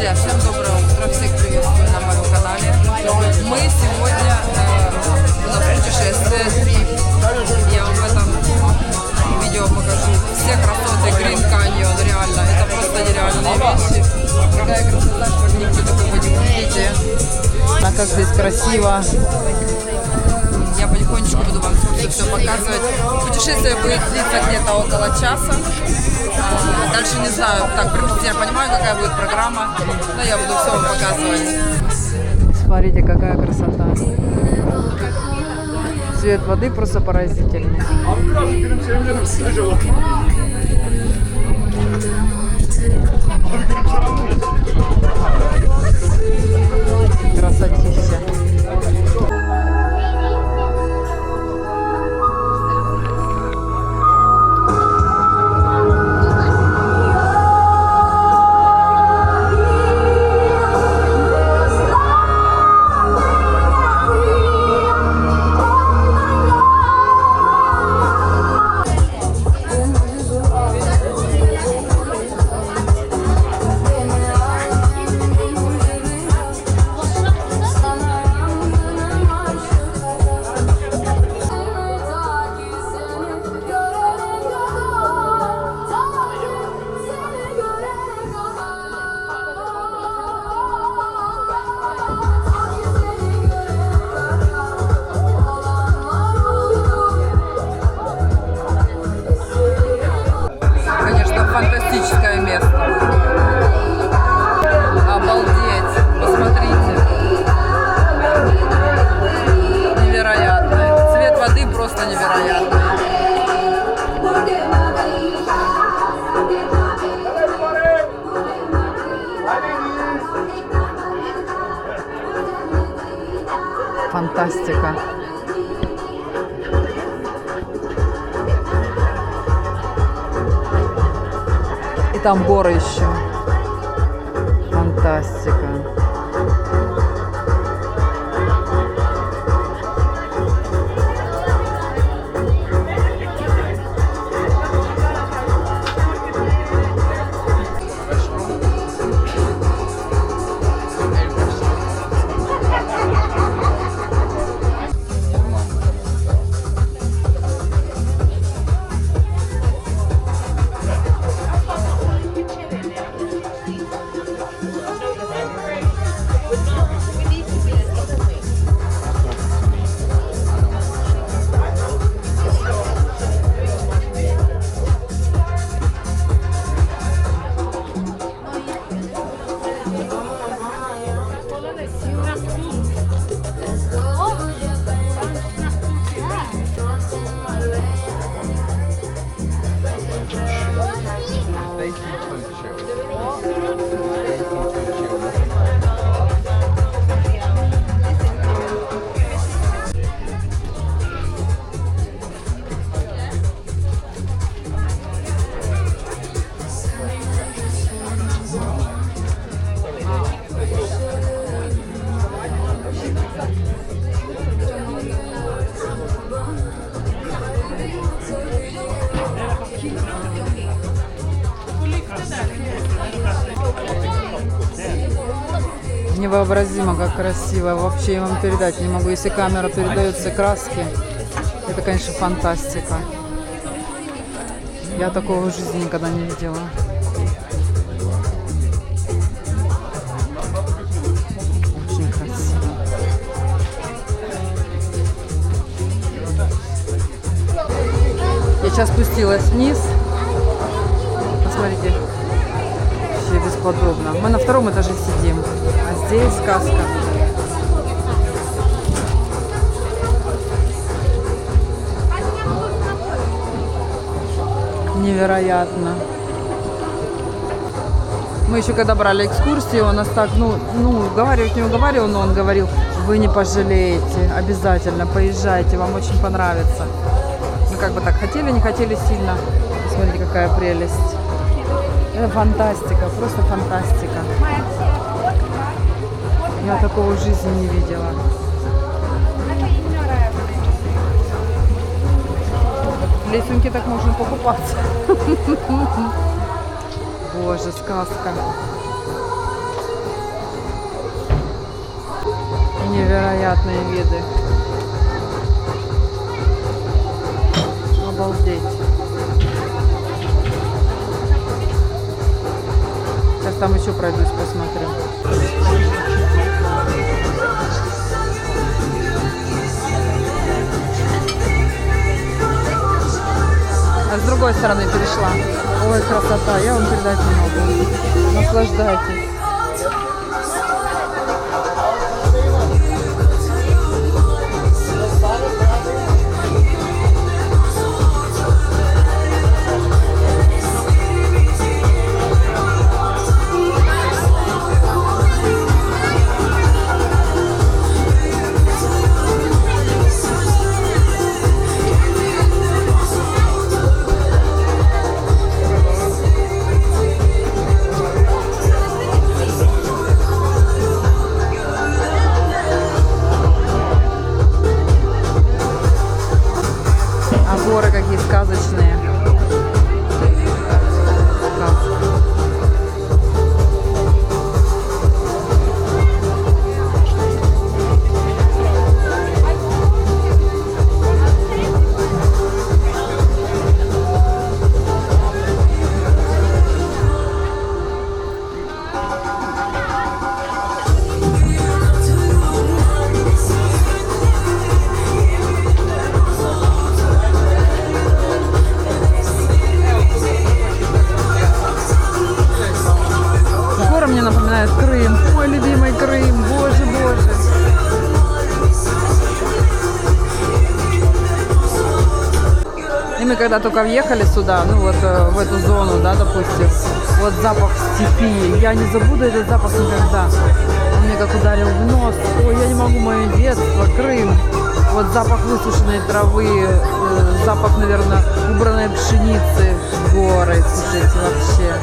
Друзья, всем доброе утро, всех приветствую на моем канале. Мы сегодня у нас путешествие, трип. Я вам в этом видео покажу все красоты Green Canyon, реально. Это просто нереальные вещи. Такая красота, что нигде такого не увидите. А как здесь красиво. Я потихонечку буду вам все показывать. Путешествие будет длиться где-то около часа. Дальше не знаю, так приблизительно понимаю, какая будет программа, но я буду все вам показывать. Смотрите, какая красота. Цвет воды просто поразительный. Красотища. Фантастическое место. Обалдеть. Посмотрите. Невероятно. Цвет воды просто невероятный. Фантастика. И там горы еще. Фантастика. Невообразимо, как красиво. Вообще я вам передать не могу. Если камера передает все краски, это, конечно, фантастика. Я такого в жизни никогда не видела. Очень красиво. Я сейчас спустилась вниз. Посмотрите. Вообще бесподобно. Мы на втором этаже сидим. А здесь сказка. Невероятно. Мы еще когда брали экскурсию, он нас так, уговаривать не уговаривал, но он говорил, вы не пожалеете, обязательно поезжайте, вам очень понравится. Мы как бы так хотели, не хотели сильно. Смотрите, какая прелесть. Это фантастика, просто фантастика. Я такого в жизни не видела. Лесенки так можно покупаться. Боже, сказка. Невероятные виды. Обалдеть. Сейчас там еще пройдусь, посмотрю. А с другой стороны перешла. Ой, красота, я вам передать не могу. Наслаждайтесь. Горы какие сказочные. Мне напоминает Крым. Мой любимый Крым. Боже, боже. И мы когда только въехали сюда, ну вот в эту зону, да, допустим, вот запах степи. Я не забуду этот запах никогда. Он мне как ударил в нос. Ой, я не могу, мое детство, Крым. Вот запах высушенной травы, запах, наверное, убранной пшеницы, горы. Слушайте, вообще.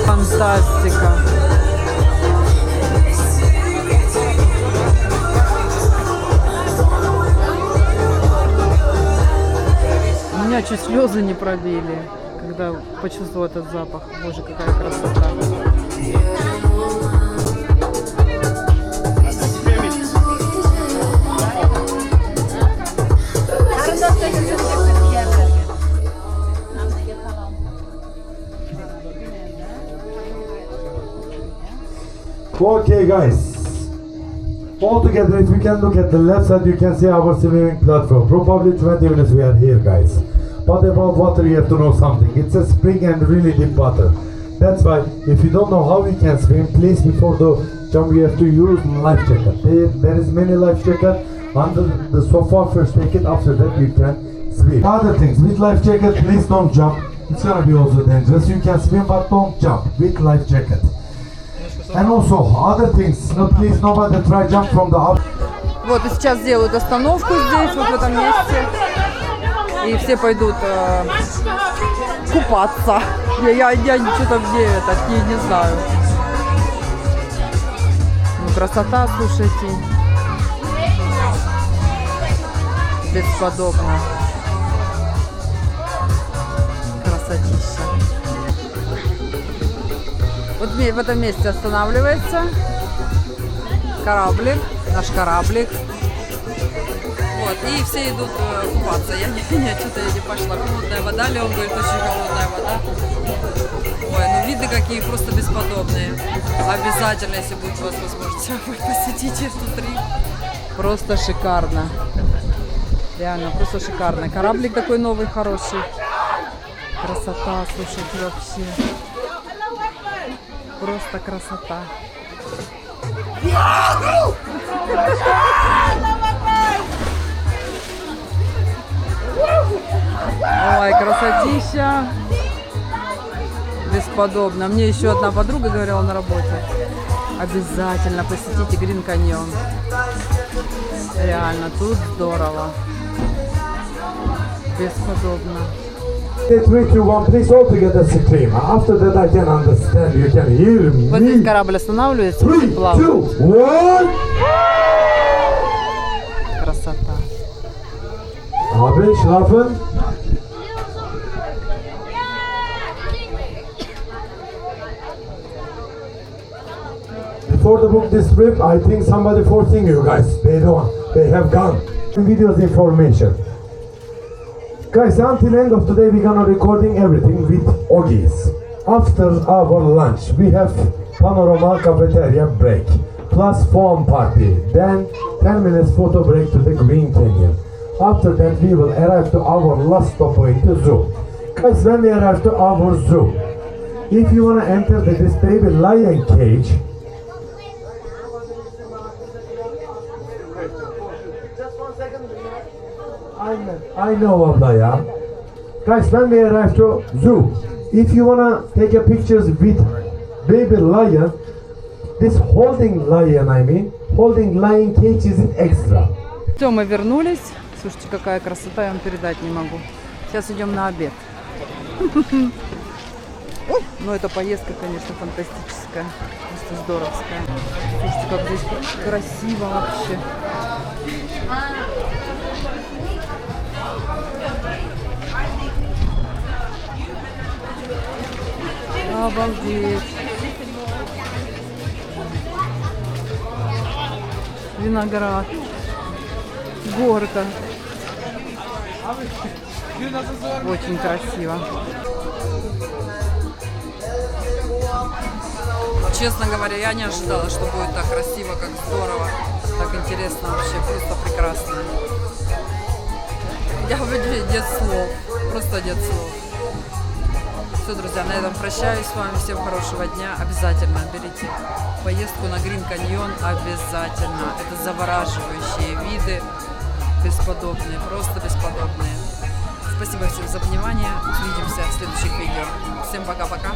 Фантастика. Меня чуть слезы не пробили, когда почувствовал этот запах. Боже, какая красота. Okay guys, all together if you can look at the left side you can see our swimming platform. Probably 20 minutes we are here guys. But about water you have to know something. It's a spring and really deep water. That's why if you don't know how you can swim, please before the jump you have to use life jacket. There is many life jacket under the sofa. First take it, after that you can swim. Other things, with life jacket please don't jump. It's gonna be also dangerous. You can swim but don't jump with life jacket. And also other things, no, please nobody try jump from the house. Вот и сейчас делают остановку здесь, вот в этом месте. И все пойдут купаться. Я что-то где это, не знаю. Ну, красота, слушайте. Бесподобно. Красотища. Вот в этом месте останавливается кораблик, наш кораблик. Вот, и все идут купаться. Что-то я не пошла. Холодная вода, Леон говорит, очень холодная вода. Ой, ну виды какие просто бесподобные. Обязательно, если будет у вас возможность, посетите внутри. Просто шикарно. Реально, просто шикарно. Кораблик такой новый, хороший. Красота, слушайте, вообще. Просто красота. Ой, красотища. Бесподобно. Мне еще одна подруга говорила на работе. Обязательно посетите Green Canyon. Реально, тут здорово. Бесподобно. 3, 2, 1, please all together scream. After that I can understand, you can hear me. Вот здесь корабль останавливается. 3, 2, 1. Красота. Abi schlafen. for the book this trip, I think somebody forcing you guys. They don't. They have gone. Videos information. Guys, until end of today, we're gonna recording everything with Oggies. After our lunch, we have panorama cafeteria break, plus foam party, then 10 minutes photo break to the Green Canyon. After that, we will arrive to our last stopping, the zoo. Guys, when we arrive to our zoo, if you wanna enter this baby lion cage, I know abla ya. Guys, when we arrive to zoo, if you wanna take a pictures with baby lion, this holding lion, holding lion cage is extra. Все, мы вернулись. Слушайте, какая красота, я вам передать не могу. Сейчас идем на обед. Ну, эта поездка, конечно, фантастическая. Просто здоровская. Слушайте, как здесь красиво вообще. Обалдеть. Виноград. Горка. Очень красиво. Честно говоря, я не ожидала, что будет так красиво, как здорово, так интересно вообще, просто прекрасно. Я выделю нет слов, просто нет слов. Все, друзья, на этом прощаюсь с вами. Всем хорошего дня. Обязательно берите поездку на Грин Каньон. Обязательно. Это завораживающие виды. Бесподобные. Просто бесподобные. Спасибо всем за внимание. Увидимся в следующих видео. Всем пока-пока.